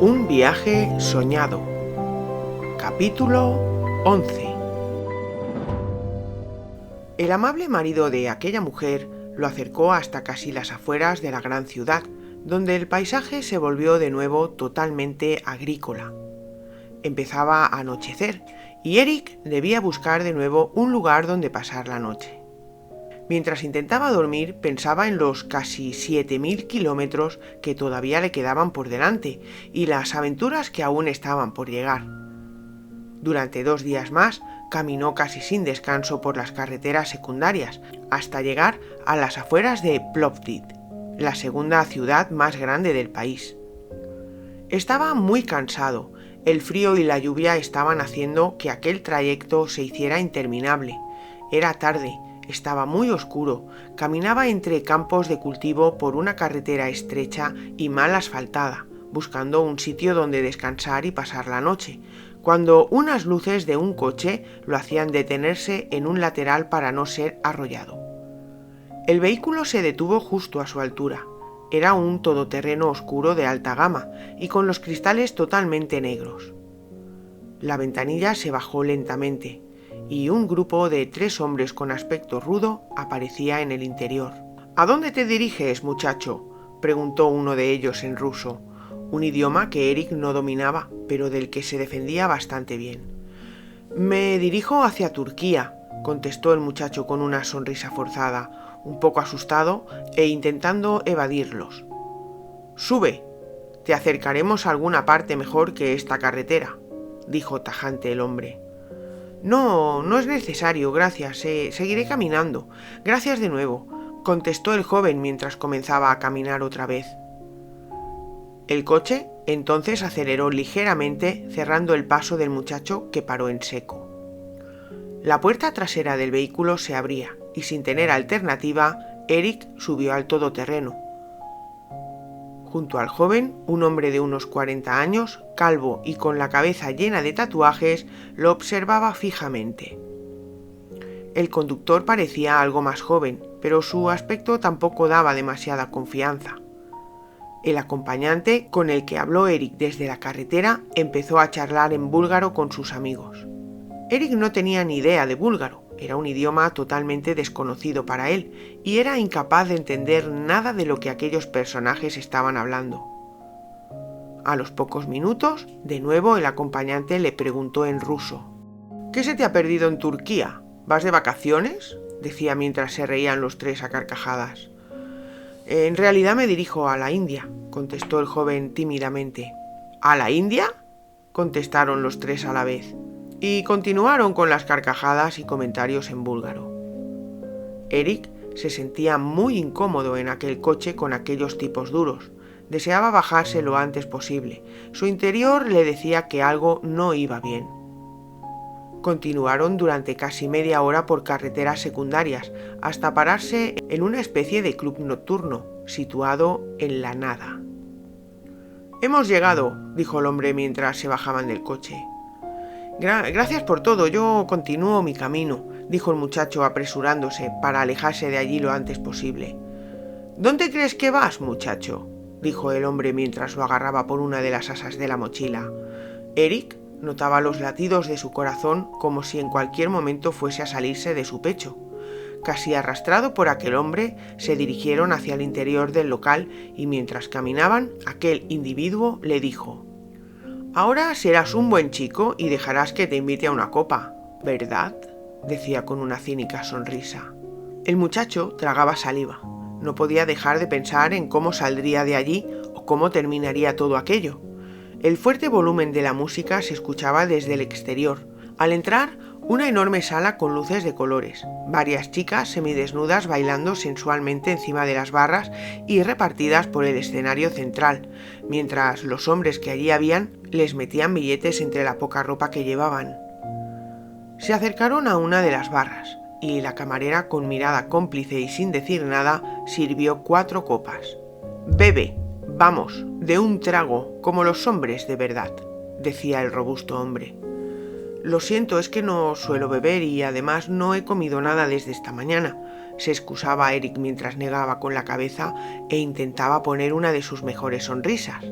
Un viaje soñado. Capítulo 11. El amable marido de aquella mujer lo acercó hasta casi las afueras de la gran ciudad, donde el paisaje se volvió de nuevo totalmente agrícola. Empezaba a anochecer y Eric debía buscar de nuevo un lugar donde pasar la noche. Mientras intentaba dormir, pensaba en los casi 7.000 kilómetros que todavía le quedaban por delante y las aventuras que aún estaban por llegar. Durante 2 días más, caminó casi sin descanso por las carreteras secundarias, hasta llegar a las afueras de Plovdiv, la segunda ciudad más grande del país. Estaba muy cansado. El frío y la lluvia estaban haciendo que aquel trayecto se hiciera interminable. Era tarde. Estaba muy oscuro, caminaba entre campos de cultivo por una carretera estrecha y mal asfaltada, buscando un sitio donde descansar y pasar la noche, cuando unas luces de un coche lo hacían detenerse en un lateral para no ser arrollado. El vehículo se detuvo justo a su altura. Era un todoterreno oscuro de alta gama y con los cristales totalmente negros. La ventanilla se bajó lentamente y un grupo de 3 hombres con aspecto rudo aparecía en el interior. «¿A dónde te diriges, muchacho?», preguntó uno de ellos en ruso, un idioma que Eric no dominaba, pero del que se defendía bastante bien. «Me dirijo hacia Turquía», contestó el muchacho con una sonrisa forzada, un poco asustado e intentando evadirlos. «Sube, te acercaremos a alguna parte mejor que esta carretera», dijo tajante el hombre. No es necesario, gracias, seguiré caminando. Gracias de nuevo, contestó el joven mientras comenzaba a caminar otra vez. El coche entonces aceleró ligeramente, cerrando el paso del muchacho, que paró en seco. La puerta trasera del vehículo se abría y sin tener alternativa, Eric subió al todoterreno. Junto al joven, un hombre de unos 40 años, calvo y con la cabeza llena de tatuajes, lo observaba fijamente. El conductor parecía algo más joven, pero su aspecto tampoco daba demasiada confianza. El acompañante, con el que habló Eric desde la carretera, empezó a charlar en búlgaro con sus amigos. Eric no tenía ni idea de búlgaro. Era un idioma totalmente desconocido para él y era incapaz de entender nada de lo que aquellos personajes estaban hablando. A los pocos minutos, de nuevo el acompañante le preguntó en ruso: «¿Qué se te ha perdido en Turquía? ¿Vas de vacaciones?», decía mientras se reían los 3 a carcajadas. «En realidad me dirijo a la India», contestó el joven tímidamente. «¿A la India?», contestaron los 3 a la vez. Y continuaron con las carcajadas y comentarios en búlgaro. Eric se sentía muy incómodo en aquel coche con aquellos tipos duros. Deseaba bajarse lo antes posible. Su interior le decía que algo no iba bien. Continuaron durante casi media hora por carreteras secundarias, hasta pararse en una especie de club nocturno, situado en la nada. «Hemos llegado», dijo el hombre mientras se bajaban del coche. «Gracias por todo, yo continúo mi camino», dijo el muchacho apresurándose para alejarse de allí lo antes posible. «¿Dónde crees que vas, muchacho?», dijo el hombre mientras lo agarraba por una de las asas de la mochila. Eric notaba los latidos de su corazón como si en cualquier momento fuese a salirse de su pecho. Casi arrastrado por aquel hombre, se dirigieron hacia el interior del local y mientras caminaban, aquel individuo le dijo: «Ahora serás un buen chico y dejarás que te invite a una copa, ¿verdad?», decía con una cínica sonrisa. El muchacho tragaba saliva. No podía dejar de pensar en cómo saldría de allí o cómo terminaría todo aquello. El fuerte volumen de la música se escuchaba desde el exterior. Al entrar, una enorme sala con luces de colores, varias chicas semidesnudas bailando sensualmente encima de las barras y repartidas por el escenario central, mientras los hombres que allí habían les metían billetes entre la poca ropa que llevaban. Se acercaron a una de las barras y la camarera, con mirada cómplice y sin decir nada, sirvió 4 copas. «Bebe, vamos, de un trago, como los hombres de verdad», decía el robusto hombre. «Lo siento, es que no suelo beber y además no he comido nada desde esta mañana», se excusaba Eric mientras negaba con la cabeza e intentaba poner una de sus mejores sonrisas.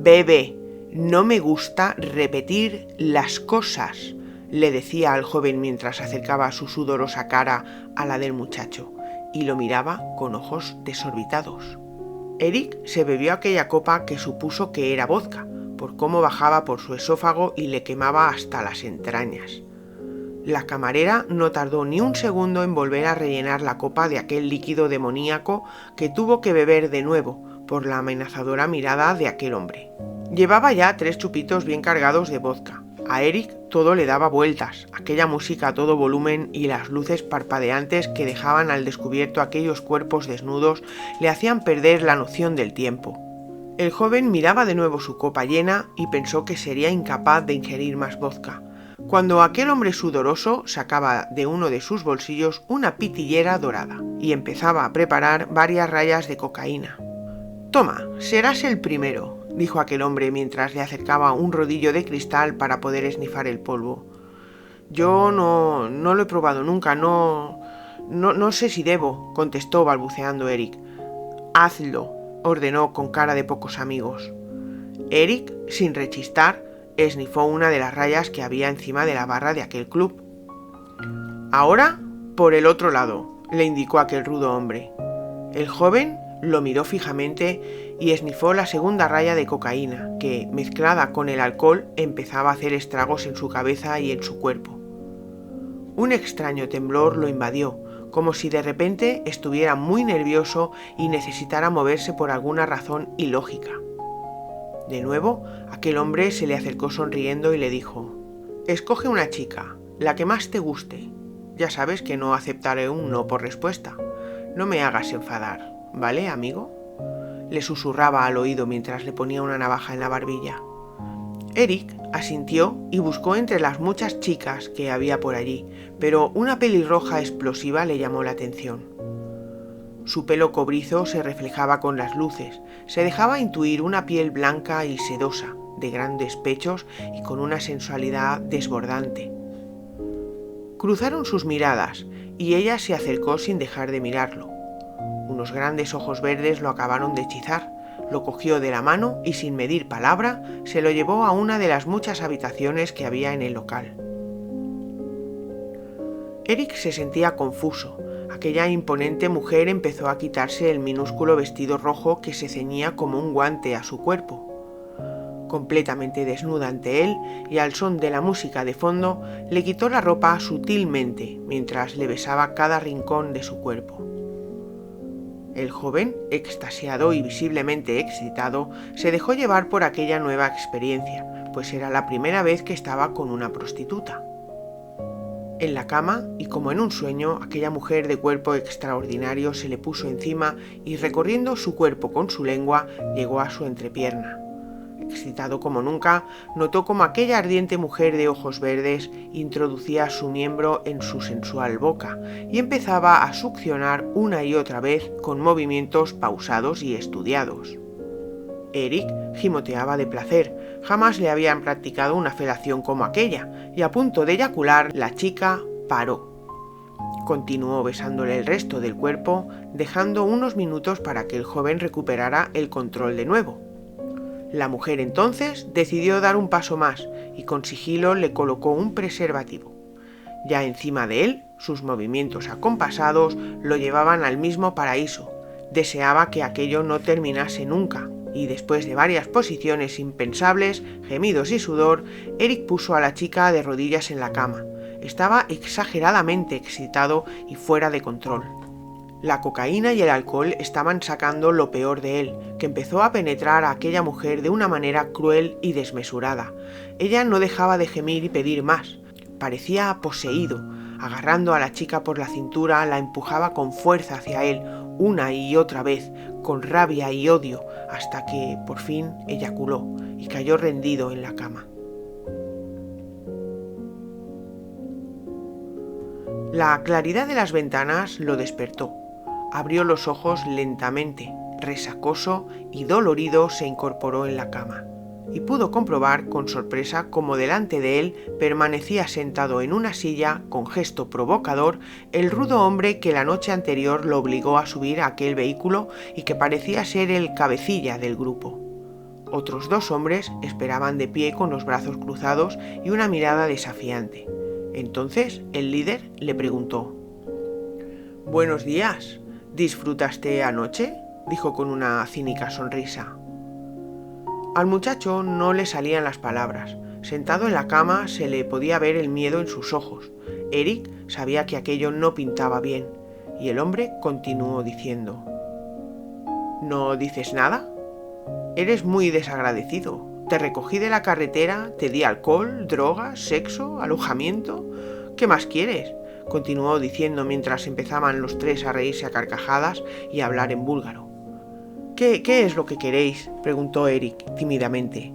Bebe, no me gusta repetir las cosas, le decía al joven mientras acercaba su sudorosa cara a la del muchacho y lo miraba con ojos desorbitados. Eric se bebió aquella copa que supuso que era vodka, por cómo bajaba por su esófago y le quemaba hasta las entrañas. La camarera no tardó ni un segundo en volver a rellenar la copa de aquel líquido demoníaco que tuvo que beber de nuevo por la amenazadora mirada de aquel hombre. Llevaba ya 3 chupitos bien cargados de vodka. A Eric todo le daba vueltas, aquella música a todo volumen y las luces parpadeantes que dejaban al descubierto aquellos cuerpos desnudos le hacían perder la noción del tiempo. El joven miraba de nuevo su copa llena y pensó que sería incapaz de ingerir más vodka, cuando aquel hombre sudoroso sacaba de uno de sus bolsillos una pitillera dorada y empezaba a preparar varias rayas de cocaína. «Toma, serás el primero», dijo aquel hombre mientras le acercaba un rodillo de cristal para poder esnifar el polvo. «Yo no lo he probado nunca, no sé si debo», contestó balbuceando Eric. «Hazlo», ordenó con cara de pocos amigos. Eric, sin rechistar, esnifó una de las rayas que había encima de la barra de aquel club. «Ahora, por el otro lado», le indicó aquel rudo hombre. El joven lo miró fijamente y esnifó la segunda raya de cocaína, que, mezclada con el alcohol, empezaba a hacer estragos en su cabeza y en su cuerpo. Un extraño temblor lo invadió, como si de repente estuviera muy nervioso y necesitara moverse por alguna razón ilógica. De nuevo, aquel hombre se le acercó sonriendo y le dijo: «Escoge una chica, la que más te guste. Ya sabes que no aceptaré un no por respuesta. No me hagas enfadar, ¿vale, amigo?», le susurraba al oído mientras le ponía una navaja en la barbilla. Eric asintió y buscó entre las muchas chicas que había por allí, pero una pelirroja explosiva le llamó la atención. Su pelo cobrizo se reflejaba con las luces, se dejaba intuir una piel blanca y sedosa, de grandes pechos y con una sensualidad desbordante. Cruzaron sus miradas y ella se acercó sin dejar de mirarlo. Unos grandes ojos verdes lo acabaron de hechizar, lo cogió de la mano y sin medir palabra se lo llevó a una de las muchas habitaciones que había en el local. Eric se sentía confuso. Aquella imponente mujer empezó a quitarse el minúsculo vestido rojo que se ceñía como un guante a su cuerpo. Completamente desnuda ante él y al son de la música de fondo, le quitó la ropa sutilmente mientras le besaba cada rincón de su cuerpo. El joven, extasiado y visiblemente excitado, se dejó llevar por aquella nueva experiencia, pues era la primera vez que estaba con una prostituta. En la cama, y como en un sueño, aquella mujer de cuerpo extraordinario se le puso encima y recorriendo su cuerpo con su lengua, llegó a su entrepierna. Excitado como nunca, notó como aquella ardiente mujer de ojos verdes introducía su miembro en su sensual boca y empezaba a succionar una y otra vez con movimientos pausados y estudiados. Eric gimoteaba de placer, jamás le habían practicado una felación como aquella, y a punto de eyacular, la chica paró. Continuó besándole el resto del cuerpo, dejando unos minutos para que el joven recuperara el control de nuevo. La mujer entonces decidió dar un paso más y con sigilo le colocó un preservativo. Ya encima de él, sus movimientos acompasados lo llevaban al mismo paraíso. Deseaba que aquello no terminase nunca, y después de varias posiciones impensables, gemidos y sudor, Eric puso a la chica de rodillas en la cama. Estaba exageradamente excitado y fuera de control. La cocaína y el alcohol estaban sacando lo peor de él, que empezó a penetrar a aquella mujer de una manera cruel y desmesurada. Ella no dejaba de gemir y pedir más. Parecía poseído. Agarrando a la chica por la cintura, la empujaba con fuerza hacia él, una y otra vez, con rabia y odio, hasta que, por fin, eyaculó y cayó rendido en la cama. La claridad de las ventanas lo despertó. Abrió los ojos lentamente, resacoso y dolorido se incorporó en la cama, y pudo comprobar con sorpresa cómo delante de él permanecía sentado en una silla con gesto provocador el rudo hombre que la noche anterior lo obligó a subir a aquel vehículo y que parecía ser el cabecilla del grupo. Otros 2 hombres esperaban de pie con los brazos cruzados y una mirada desafiante. Entonces el líder le preguntó: «Buenos días, ¿disfrutaste anoche?», dijo con una cínica sonrisa. Al muchacho no le salían las palabras. Sentado en la cama se le podía ver el miedo en sus ojos. Eric sabía que aquello no pintaba bien, y el hombre continuó diciendo: «¿No dices nada? Eres muy desagradecido. Te recogí de la carretera, te di alcohol, drogas, sexo, alojamiento. ¿Qué más quieres?», continuó diciendo mientras empezaban los 3 a reírse a carcajadas y a hablar en búlgaro. ¿Qué es lo que queréis?, preguntó Eric tímidamente.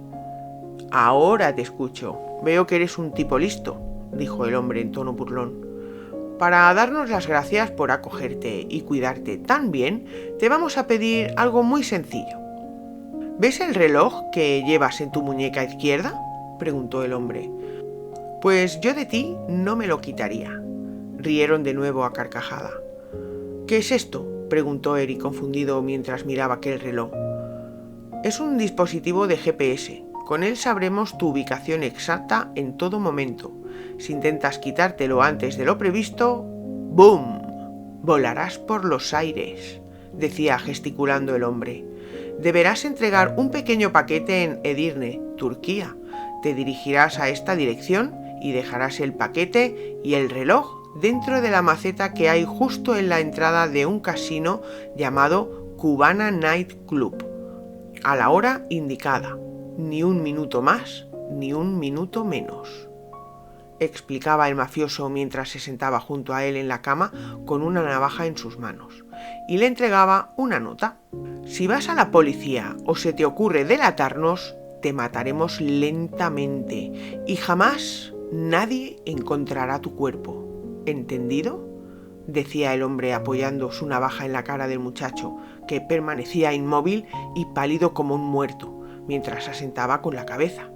«Ahora te escucho. Veo que eres un tipo listo», dijo el hombre en tono burlón. «Para darnos las gracias por acogerte y cuidarte tan bien, te vamos a pedir algo muy sencillo». «¿Ves el reloj que llevas en tu muñeca izquierda?», preguntó el hombre. «Pues yo de ti no me lo quitaría». Rieron de nuevo a carcajada. «¿Qué es esto?», preguntó Eric confundido mientras miraba aquel reloj. «Es un dispositivo de GPS. Con él sabremos tu ubicación exacta en todo momento. Si intentas quitártelo antes de lo previsto, ¡boom!, volarás por los aires», decía gesticulando el hombre. «Deberás entregar un pequeño paquete en Edirne, Turquía. Te dirigirás a esta dirección y dejarás el paquete y el reloj dentro de la maceta que hay justo en la entrada de un casino llamado Cubana Night Club, a la hora indicada. Ni un minuto más, ni un minuto menos», explicaba el mafioso mientras se sentaba junto a él en la cama con una navaja en sus manos, y le entregaba una nota. «Si vas a la policía o se te ocurre delatarnos, te mataremos lentamente y jamás nadie encontrará tu cuerpo. ¿Entendido?», decía el hombre apoyando su navaja en la cara del muchacho, que permanecía inmóvil y pálido como un muerto, mientras asentaba con la cabeza.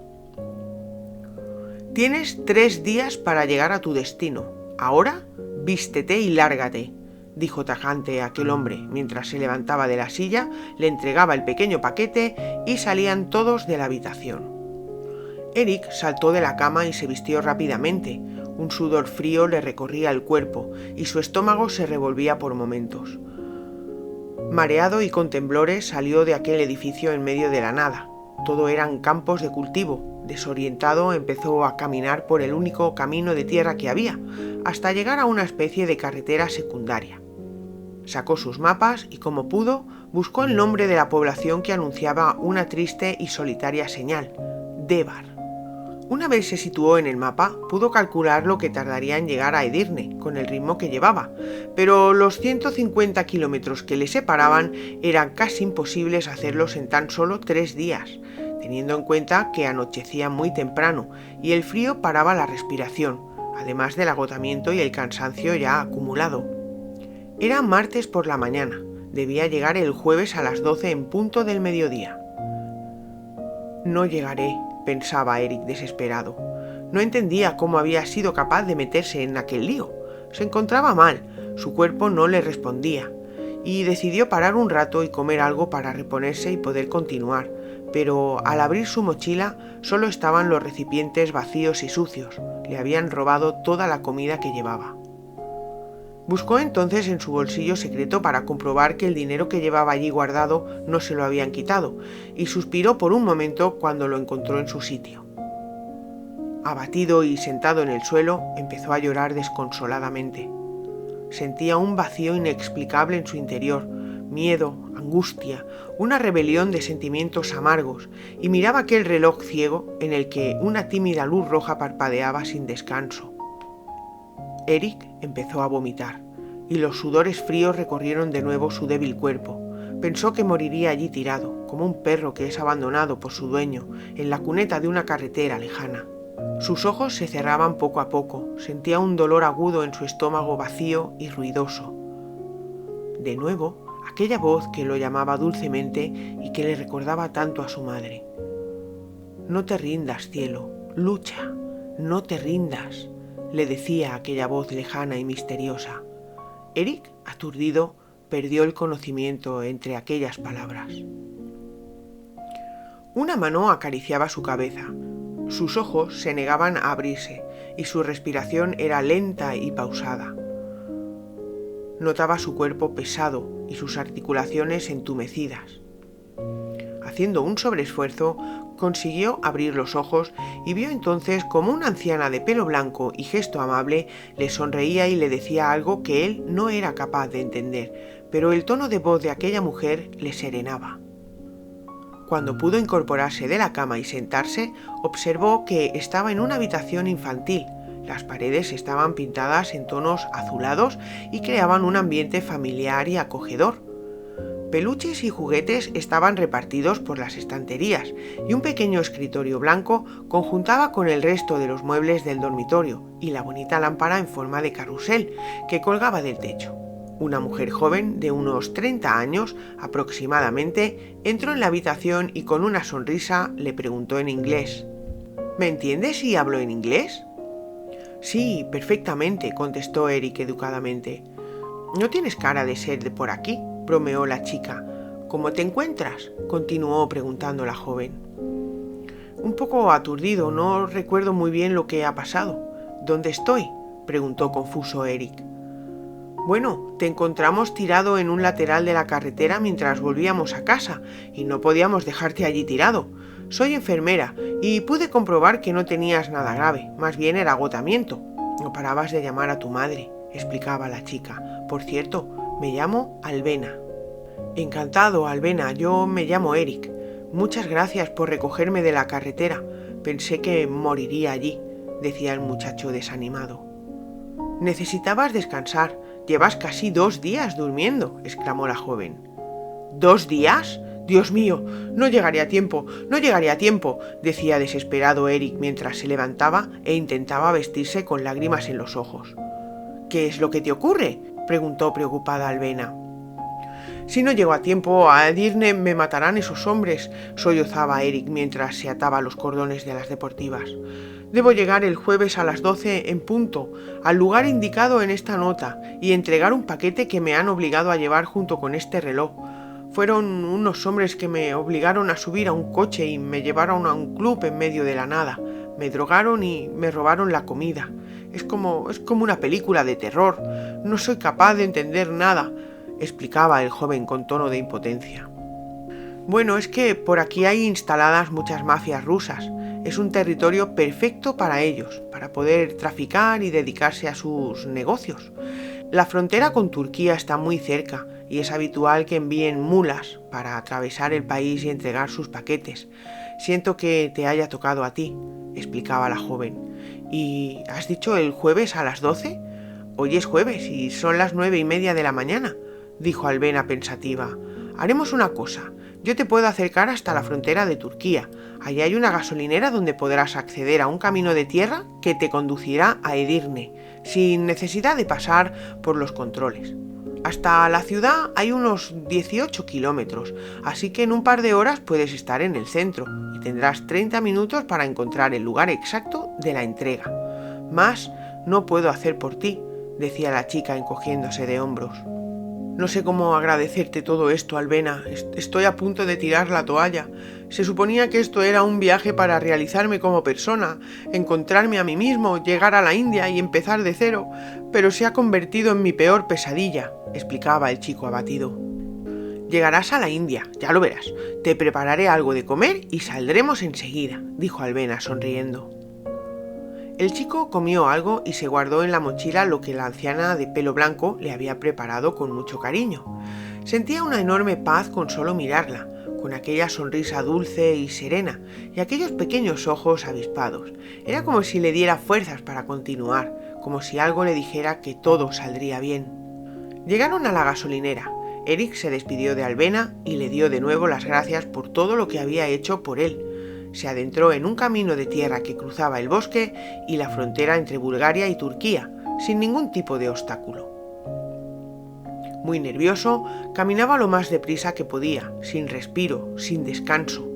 «Tienes 3 días para llegar a tu destino. Ahora vístete y lárgate», dijo tajante aquel hombre mientras se levantaba de la silla, le entregaba el pequeño paquete y salían todos de la habitación. Eric saltó de la cama y se vistió rápidamente. Un sudor frío le recorría el cuerpo y su estómago se revolvía por momentos. Mareado y con temblores salió de aquel edificio en medio de la nada. Todo eran campos de cultivo. Desorientado empezó a caminar por el único camino de tierra que había, hasta llegar a una especie de carretera secundaria. Sacó sus mapas y, como pudo, buscó el nombre de la población que anunciaba una triste y solitaria señal: Debar. Una vez se situó en el mapa, pudo calcular lo que tardaría en llegar a Edirne, con el ritmo que llevaba, pero los 150 kilómetros que le separaban eran casi imposibles hacerlos en tan solo 3 días, teniendo en cuenta que anochecía muy temprano y el frío paraba la respiración, además del agotamiento y el cansancio ya acumulado. Era martes por la mañana, debía llegar el jueves a las 12 en punto del mediodía. «No llegaré», pensaba Eric desesperado. No entendía cómo había sido capaz de meterse en aquel lío. Se encontraba mal, su cuerpo no le respondía, y decidió parar un rato y comer algo para reponerse y poder continuar, pero al abrir su mochila solo estaban los recipientes vacíos y sucios. Le habían robado toda la comida que llevaba. Buscó entonces en su bolsillo secreto para comprobar que el dinero que llevaba allí guardado no se lo habían quitado, y suspiró por un momento cuando lo encontró en su sitio. Abatido y sentado en el suelo, empezó a llorar desconsoladamente. Sentía un vacío inexplicable en su interior, miedo, angustia, una rebelión de sentimientos amargos, y miraba aquel reloj ciego en el que una tímida luz roja parpadeaba sin descanso. Eric empezó a vomitar, y los sudores fríos recorrieron de nuevo su débil cuerpo. Pensó que moriría allí tirado, como un perro que es abandonado por su dueño, en la cuneta de una carretera lejana. Sus ojos se cerraban poco a poco, sentía un dolor agudo en su estómago vacío y ruidoso. De nuevo, aquella voz que lo llamaba dulcemente y que le recordaba tanto a su madre. «No te rindas, cielo, lucha, no te rindas», le decía aquella voz lejana y misteriosa. Eric, aturdido, perdió el conocimiento entre aquellas palabras. Una mano acariciaba su cabeza. Sus ojos se negaban a abrirse y su respiración era lenta y pausada. Notaba su cuerpo pesado y sus articulaciones entumecidas. Haciendo un sobreesfuerzo, consiguió abrir los ojos y vio entonces como una anciana de pelo blanco y gesto amable le sonreía y le decía algo que él no era capaz de entender, pero el tono de voz de aquella mujer le serenaba. Cuando pudo incorporarse de la cama y sentarse, observó que estaba en una habitación infantil. Las paredes estaban pintadas en tonos azulados y creaban un ambiente familiar y acogedor. Peluches y juguetes estaban repartidos por las estanterías y un pequeño escritorio blanco conjuntaba con el resto de los muebles del dormitorio y la bonita lámpara en forma de carrusel que colgaba del techo. Una mujer joven de unos 30 años aproximadamente entró en la habitación y con una sonrisa le preguntó en inglés: ¿Me entiendes si hablo en inglés? Sí, perfectamente, contestó Eric educadamente. No tienes cara de ser de por aquí, bromeó la chica. ¿Cómo te encuentras?, continuó preguntando la joven. Un poco aturdido, no recuerdo muy bien lo que ha pasado. ¿Dónde estoy?, preguntó confuso Eric. Bueno, te encontramos tirado en un lateral de la carretera mientras volvíamos a casa y no podíamos dejarte allí tirado. Soy enfermera y pude comprobar que no tenías nada grave, más bien era agotamiento. No parabas de llamar a tu madre, explicaba la chica. Por cierto, me llamo Alvena. Encantado, Alvena, yo me llamo Eric. Muchas gracias por recogerme de la carretera. Pensé que moriría allí, decía el muchacho desanimado. Necesitabas descansar. Llevas casi 2 días durmiendo, exclamó la joven. ¿2 días? Dios mío, no llegaré a tiempo, decía desesperado Eric mientras se levantaba e intentaba vestirse con lágrimas en los ojos. ¿Qué es lo que te ocurre?, preguntó preocupada Alvena. Si no llego a tiempo, a Edirne me matarán esos hombres, sollozaba Eric mientras se ataba los cordones de las deportivas. Debo llegar el jueves a las 12 en punto, al lugar indicado en esta nota, y entregar un paquete que me han obligado a llevar junto con este reloj. Fueron unos hombres que me obligaron a subir a un coche y me llevaron a un club en medio de la nada. Me drogaron y me robaron la comida. Es como una película de terror. No soy capaz de entender nada, explicaba el joven con tono de impotencia. Bueno, es que por aquí hay instaladas muchas mafias rusas. Es un territorio perfecto para ellos, para poder traficar y dedicarse a sus negocios. La frontera con Turquía está muy cerca y es habitual que envíen mulas para atravesar el país y entregar sus paquetes. Siento que te haya tocado a ti, explicaba la joven. ¿Y has dicho el jueves a las 12? Hoy es jueves y son las 9:30 de la mañana, dijo Alvena pensativa. Haremos una cosa. Yo te puedo acercar hasta la frontera de Turquía. Allí hay una gasolinera donde podrás acceder a un camino de tierra que te conducirá a Edirne, sin necesidad de pasar por los controles. Hasta la ciudad hay unos 18 kilómetros, así que en un par de horas puedes estar en el centro y tendrás 30 minutos para encontrar el lugar exacto de la entrega. Más no puedo hacer por ti, decía la chica encogiéndose de hombros. No sé cómo agradecerte todo esto, Alvena. Estoy a punto de tirar la toalla. Se suponía que esto era un viaje para realizarme como persona, encontrarme a mí mismo, llegar a la India y empezar de cero, pero se ha convertido en mi peor pesadilla, explicaba el chico abatido. Llegarás a la India, ya lo verás. Te prepararé algo de comer y saldremos enseguida, dijo Alvena sonriendo. El chico comió algo y se guardó en la mochila lo que la anciana de pelo blanco le había preparado con mucho cariño. Sentía una enorme paz con solo mirarla, con aquella sonrisa dulce y serena y aquellos pequeños ojos avispados. Era como si le diera fuerzas para continuar, como si algo le dijera que todo saldría bien. Llegaron a la gasolinera. Eric se despidió de Alvena y le dio de nuevo las gracias por todo lo que había hecho por él. Se adentró en un camino de tierra que cruzaba el bosque y la frontera entre Bulgaria y Turquía, sin ningún tipo de obstáculo. Muy nervioso, caminaba lo más deprisa que podía, sin respiro, sin descanso.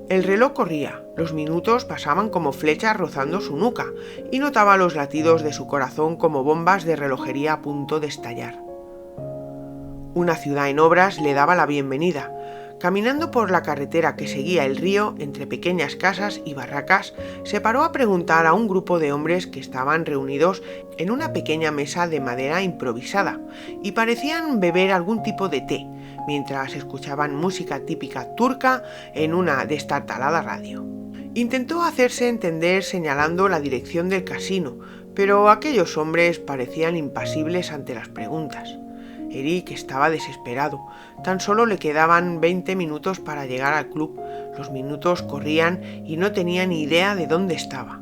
El reloj corría, los minutos pasaban como flechas rozando su nuca, y notaba los latidos de su corazón como bombas de relojería a punto de estallar. Una ciudad en obras le daba la bienvenida. Caminando por la carretera que seguía el río, entre pequeñas casas y barracas, se paró a preguntar a un grupo de hombres que estaban reunidos en una pequeña mesa de madera improvisada y parecían beber algún tipo de té, mientras escuchaban música típica turca en una destartalada radio. Intentó hacerse entender señalando la dirección del casino, pero aquellos hombres parecían impasibles ante las preguntas. Eric estaba desesperado. Tan solo le quedaban 20 minutos para llegar al club. Los minutos corrían y no tenía ni idea de dónde estaba.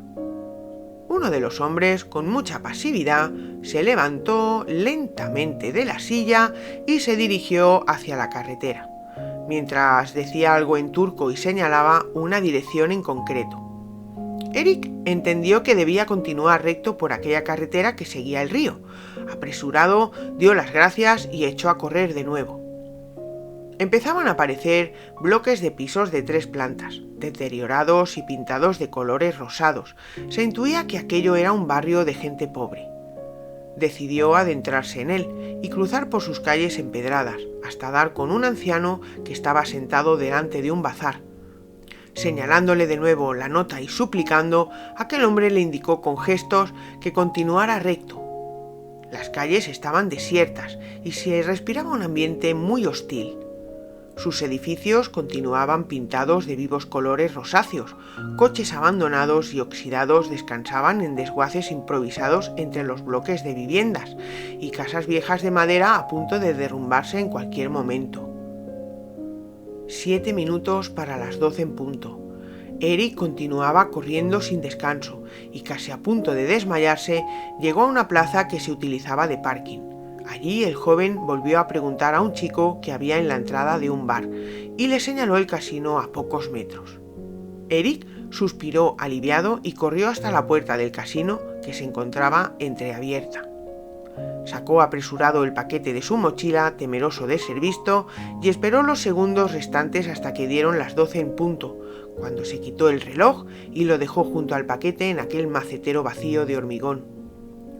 Uno de los hombres, con mucha pasividad, se levantó lentamente de la silla y se dirigió hacia la carretera, mientras decía algo en turco y señalaba una dirección en concreto. Eric entendió que debía continuar recto por aquella carretera que seguía el río. Apresurado, dio las gracias y echó a correr de nuevo. Empezaban a aparecer bloques de pisos de 3 plantas, deteriorados y pintados de colores rosados. Se intuía que aquello era un barrio de gente pobre. Decidió adentrarse en él y cruzar por sus calles empedradas, hasta dar con un anciano que estaba sentado delante de un bazar. Señalándole de nuevo la nota y suplicando, aquel hombre le indicó con gestos que continuara recto. Las calles estaban desiertas y se respiraba un ambiente muy hostil. Sus edificios continuaban pintados de vivos colores rosáceos. Coches abandonados y oxidados descansaban en desguaces improvisados entre los bloques de viviendas y casas viejas de madera a punto de derrumbarse en cualquier momento. 7 minutos para las 12 en punto. Eric continuaba corriendo sin descanso y casi a punto de desmayarse llegó a una plaza que se utilizaba de parking. Allí el joven volvió a preguntar a un chico que había en la entrada de un bar y le señaló el casino a pocos metros. Eric suspiró aliviado y corrió hasta la puerta del casino que se encontraba entreabierta. Sacó apresurado el paquete de su mochila, temeroso de ser visto, y esperó los segundos restantes hasta que dieron las 12 en punto, cuando se quitó el reloj y lo dejó junto al paquete en aquel macetero vacío de hormigón.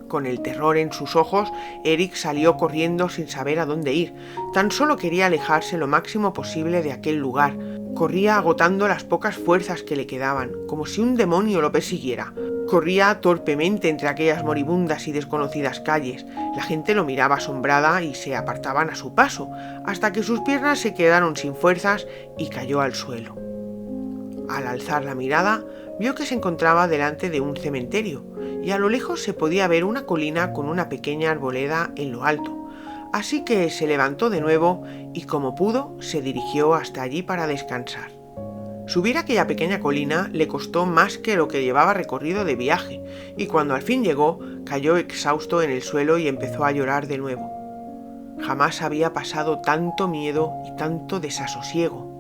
Con el terror en sus ojos, Eric salió corriendo sin saber a dónde ir. Tan solo quería alejarse lo máximo posible de aquel lugar. Corría agotando las pocas fuerzas que le quedaban, como si un demonio lo persiguiera. Corría torpemente entre aquellas moribundas y desconocidas calles. La gente lo miraba asombrada y se apartaban a su paso, hasta que sus piernas se quedaron sin fuerzas y cayó al suelo. Al alzar la mirada, vio que se encontraba delante de un cementerio, y a lo lejos se podía ver una colina con una pequeña arboleda en lo alto. Así que se levantó de nuevo y, como pudo, se dirigió hasta allí para descansar. Subir aquella pequeña colina le costó más que lo que llevaba recorrido de viaje, y cuando al fin llegó, cayó exhausto en el suelo y empezó a llorar de nuevo. Jamás había pasado tanto miedo y tanto desasosiego.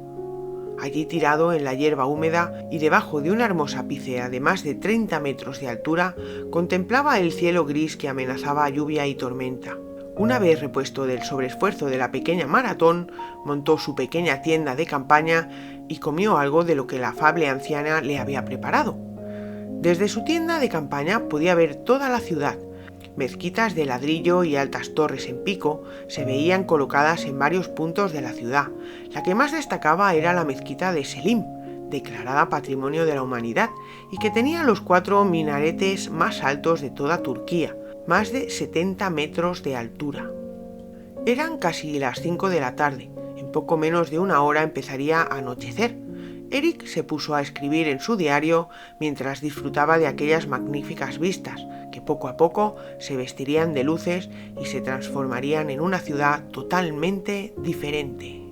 Allí tirado en la hierba húmeda y debajo de una hermosa pícea de más de 30 metros de altura, contemplaba el cielo gris que amenazaba lluvia y tormenta. Una vez repuesto del sobreesfuerzo de la pequeña maratón, montó su pequeña tienda de campaña y comió algo de lo que la afable anciana le había preparado. Desde su tienda de campaña podía ver toda la ciudad. Mezquitas de ladrillo y altas torres en pico se veían colocadas en varios puntos de la ciudad. La que más destacaba era la mezquita de Selim, declarada Patrimonio de la Humanidad, y que tenía los 4 minaretes más altos de toda Turquía, más de 70 metros de altura. Eran casi las 5 de la tarde. En poco menos de una hora empezaría a anochecer. Eric se puso a escribir en su diario mientras disfrutaba de aquellas magníficas vistas, que poco a poco se vestirían de luces y se transformarían en una ciudad totalmente diferente.